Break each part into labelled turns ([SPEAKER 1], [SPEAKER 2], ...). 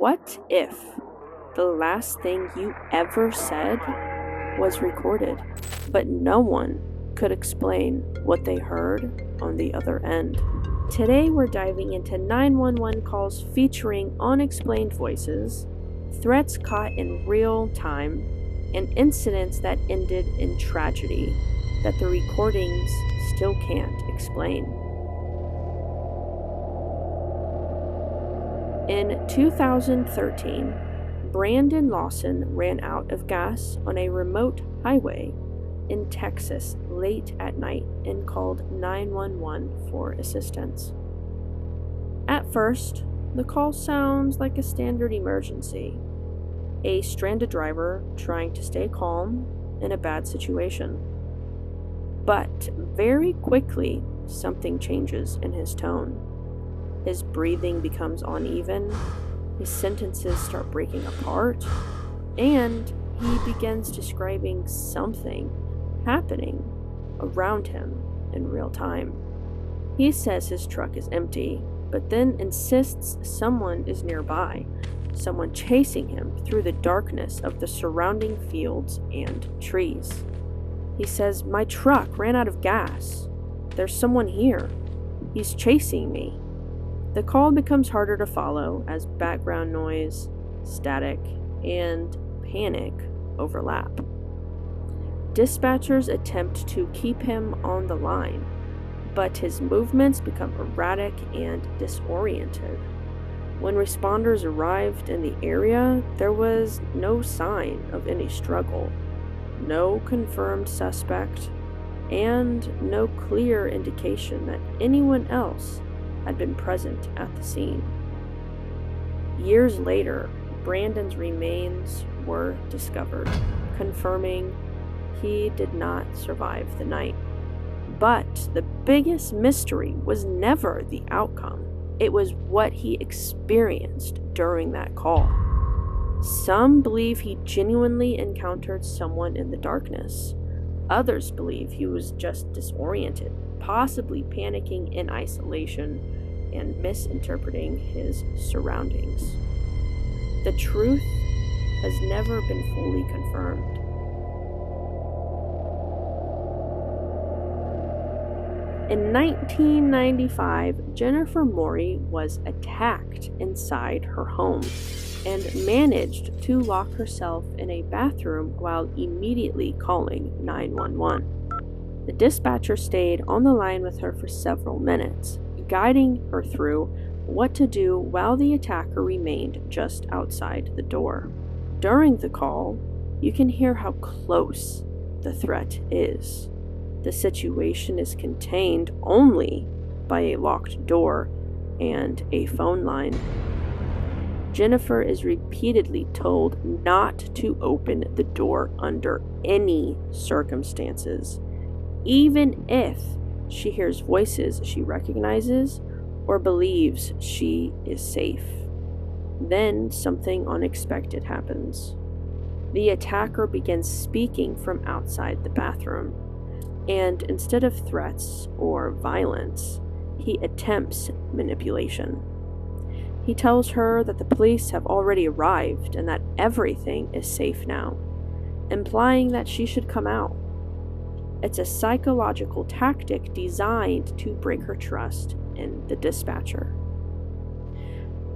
[SPEAKER 1] What if the last thing you ever said was recorded, but no one could explain what they heard on the other end? Today we're diving into 911 calls featuring unexplained voices, threats caught in real time, and incidents that ended in tragedy that the recordings still can't explain. In 2013, Brandon Lawson ran out of gas on a remote highway in Texas late at night and called 911 for assistance. At first, the call sounds like a standard emergency, a stranded driver trying to stay calm in a bad situation. But very quickly, something changes in his tone. His breathing becomes uneven, his sentences start breaking apart, and he begins describing something happening around him in real time. He says his truck is empty, but then insists someone is nearby, someone chasing him through the darkness of the surrounding fields and trees. He says, "My truck ran out of gas. There's someone here. He's chasing me." The call becomes harder to follow as background noise, static, and panic overlap. Dispatchers attempt to keep him on the line, but his movements become erratic and disoriented. When responders arrived in the area, there was no sign of any struggle, no confirmed suspect, and no clear indication that anyone else had been present at the scene. Years later, Brandon's remains were discovered, confirming he did not survive the night. But the biggest mystery was never the outcome. It was what he experienced during that call. Some believe he genuinely encountered someone in the darkness. Others believe he was just disoriented, possibly panicking in isolation and misinterpreting his surroundings. The truth has never been fully confirmed. In 1995, Jennifer Morey was attacked inside her home and managed to lock herself in a bathroom while immediately calling 911. The dispatcher stayed on the line with her for several minutes, guiding her through what to do while the attacker remained just outside the door. During the call, you can hear how close the threat is. The situation is contained only by a locked door and a phone line. Jennifer is repeatedly told not to open the door under any circumstances, even if she hears voices she recognizes or believes she is safe. Then something unexpected happens. The attacker begins speaking from outside the bathroom, and instead of threats or violence, he attempts manipulation. He tells her that the police have already arrived and that everything is safe now, implying that she should come out. It's a psychological tactic designed to break her trust in the dispatcher.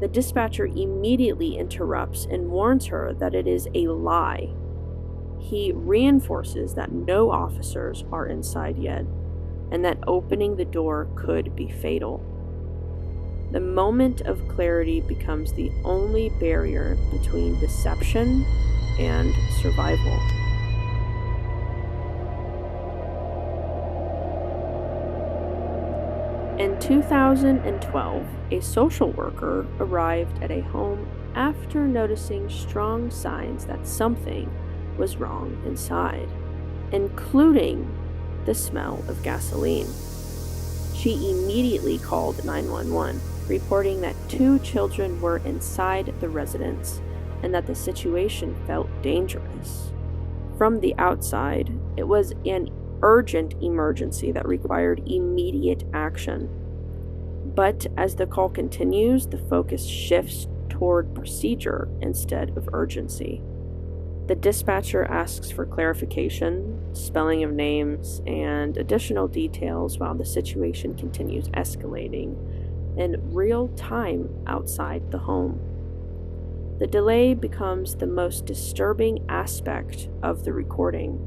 [SPEAKER 1] The dispatcher immediately interrupts and warns her that it is a lie. He reinforces that no officers are inside yet, and that opening the door could be fatal. The moment of clarity becomes the only barrier between deception and survival. In 2012, a social worker arrived at a home after noticing strong signs that something was wrong inside, including the smell of gasoline. She immediately called 911, reporting that 2 children were inside the residence and that the situation felt dangerous. From the outside, it was an urgent emergency that required immediate action. But as the call continues, the focus shifts toward procedure instead of urgency. The dispatcher asks for clarification, spelling of names, and additional details while the situation continues escalating in real time outside the home. The delay becomes the most disturbing aspect of the recording,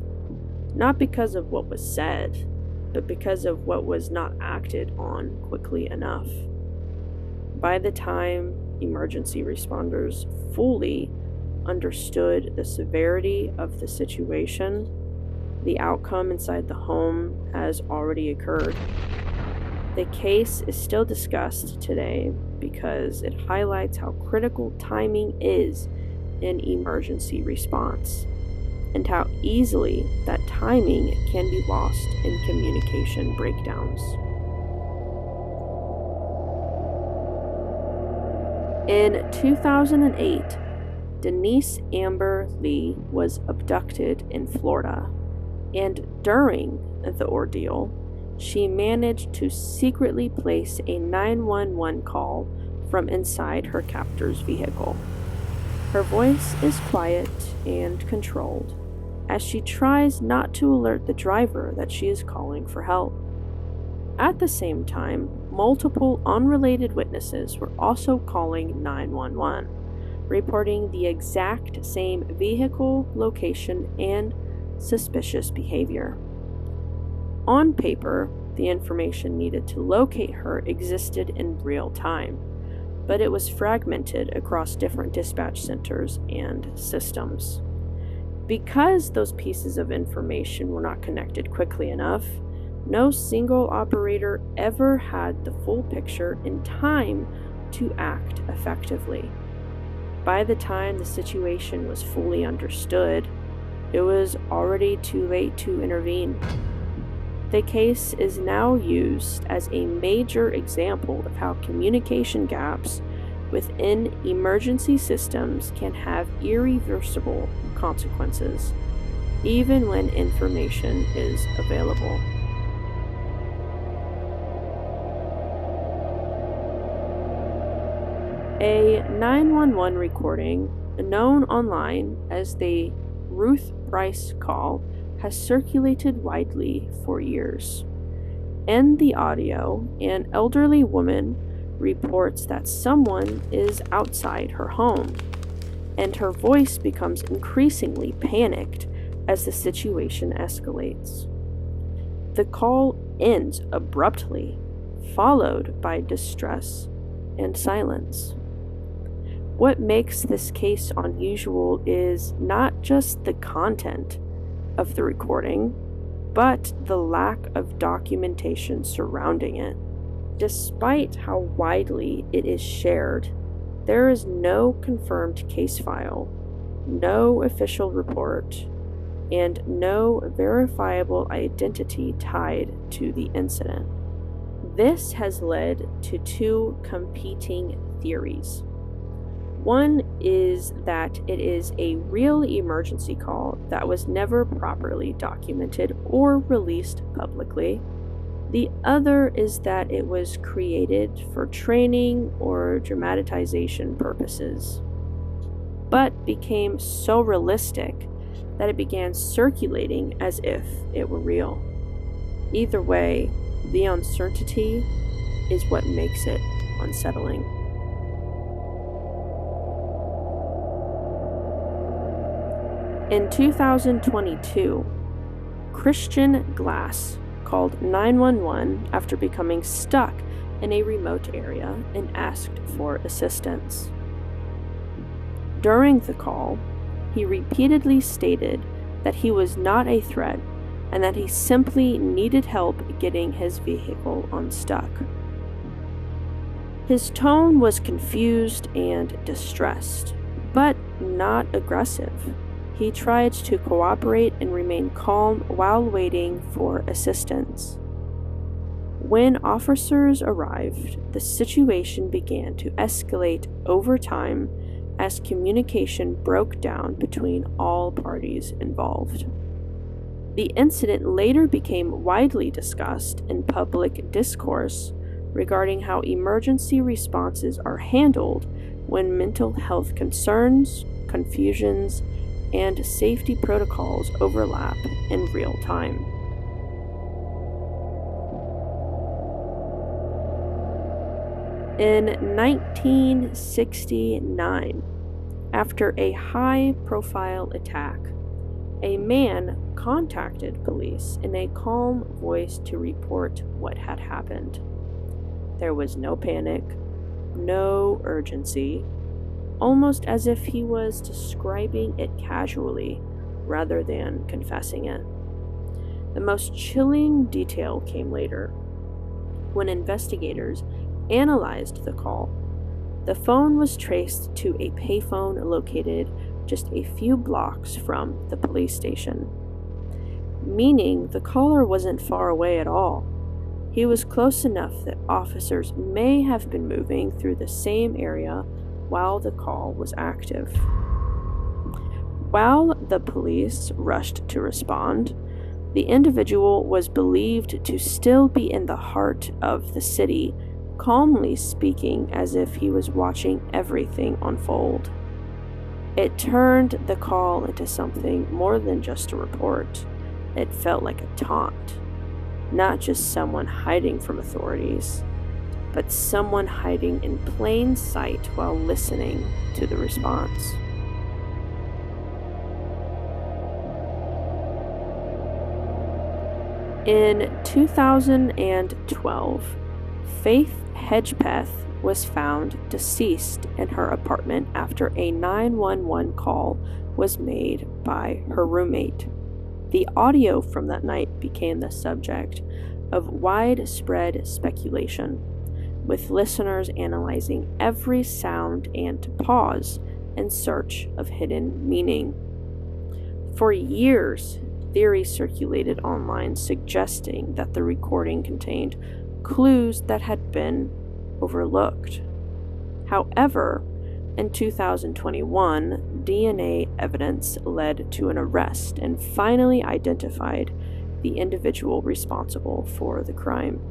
[SPEAKER 1] not because of what was said, but because of what was not acted on quickly enough. By the time emergency responders fully understood the severity of the situation, the outcome inside the home has already occurred. The case is still discussed today because it highlights how critical timing is in emergency response, and how easily that timing can be lost in communication breakdowns. In 2008, Denise Amber Lee was abducted in Florida, and during the ordeal, she managed to secretly place a 911 call from inside her captor's vehicle. Her voice is quiet and controlled, as she tries not to alert the driver that she is calling for help. At the same time, multiple unrelated witnesses were also calling 911, reporting the exact same vehicle, location, and suspicious behavior. On paper, the information needed to locate her existed in real time, but it was fragmented across different dispatch centers and systems. Because those pieces of information were not connected quickly enough, no single operator ever had the full picture in time to act effectively. By the time the situation was fully understood, it was already too late to intervene. The case is now used as a major example of how communication gaps within emergency systems can have irreversible consequences, even when information is available. A 911 recording, known online as the Ruth Bryce call, has circulated widely for years. In the audio, an elderly woman reports that someone is outside her home, and her voice becomes increasingly panicked as the situation escalates. The call ends abruptly, followed by distress and silence. What makes this case unusual is not just the content of the recording, but the lack of documentation surrounding it. Despite how widely it is shared, there is no confirmed case file, no official report, and no verifiable identity tied to the incident. This has led to two competing theories. One is that it is a real emergency call that was never properly documented or released publicly. The other is that it was created for training or dramatization purposes, but became so realistic that it began circulating as if it were real. Either way, the uncertainty is what makes it unsettling. In 2022, Christian Glass called 911 after becoming stuck in a remote area and asked for assistance. During the call, he repeatedly stated that he was not a threat and that he simply needed help getting his vehicle unstuck. His tone was confused and distressed, but not aggressive. He tried to cooperate and remain calm while waiting for assistance. When officers arrived, the situation began to escalate over time as communication broke down between all parties involved. The incident later became widely discussed in public discourse regarding how emergency responses are handled when mental health concerns, confusions, and safety protocols overlap in real time. In 1969, after a high-profile attack, a man contacted police in a calm voice to report what had happened. There was no panic, no urgency, almost as if he was describing it casually rather than confessing it. The most chilling detail came later, when investigators analyzed the call. The phone was traced to a payphone located just a few blocks from the police station, meaning the caller wasn't far away at all. He was close enough that officers may have been moving through the same area while the call was active. While the police rushed to respond, the individual was believed to still be in the heart of the city, calmly speaking as if he was watching everything unfold. It turned the call into something more than just a report. It felt like a taunt, not just someone hiding from authorities, but someone hiding in plain sight while listening to the response. In 2012, Faith Hedgepeth was found deceased in her apartment after a 911 call was made by her roommate. The audio from that night became the subject of widespread speculation, with listeners analyzing every sound and pause in search of hidden meaning. For years, theories circulated online suggesting that the recording contained clues that had been overlooked. However, in 2021, DNA evidence led to an arrest and finally identified the individual responsible for the crime.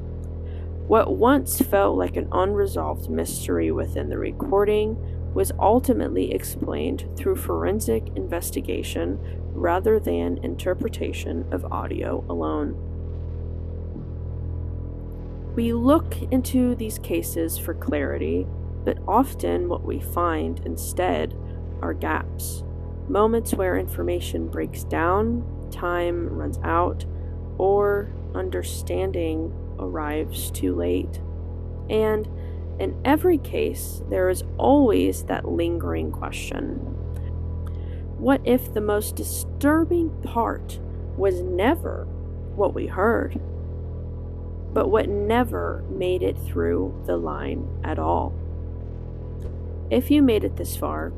[SPEAKER 1] What once felt like an unresolved mystery within the recording was ultimately explained through forensic investigation rather than interpretation of audio alone. We look into these cases for clarity, but often what we find instead are gaps, moments where information breaks down, time runs out, or understanding arrives too late. And in every case, there is always that lingering question. What if the most disturbing part was never what we heard, but what never made it through the line at all? If you made it this far,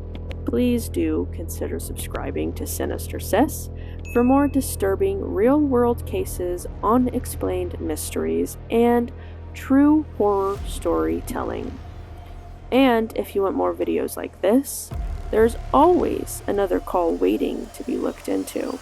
[SPEAKER 1] please do consider subscribing to Sinister Sis for more disturbing real-world cases, unexplained mysteries, and true horror storytelling. And if you want more videos like this, there's always another call waiting to be looked into.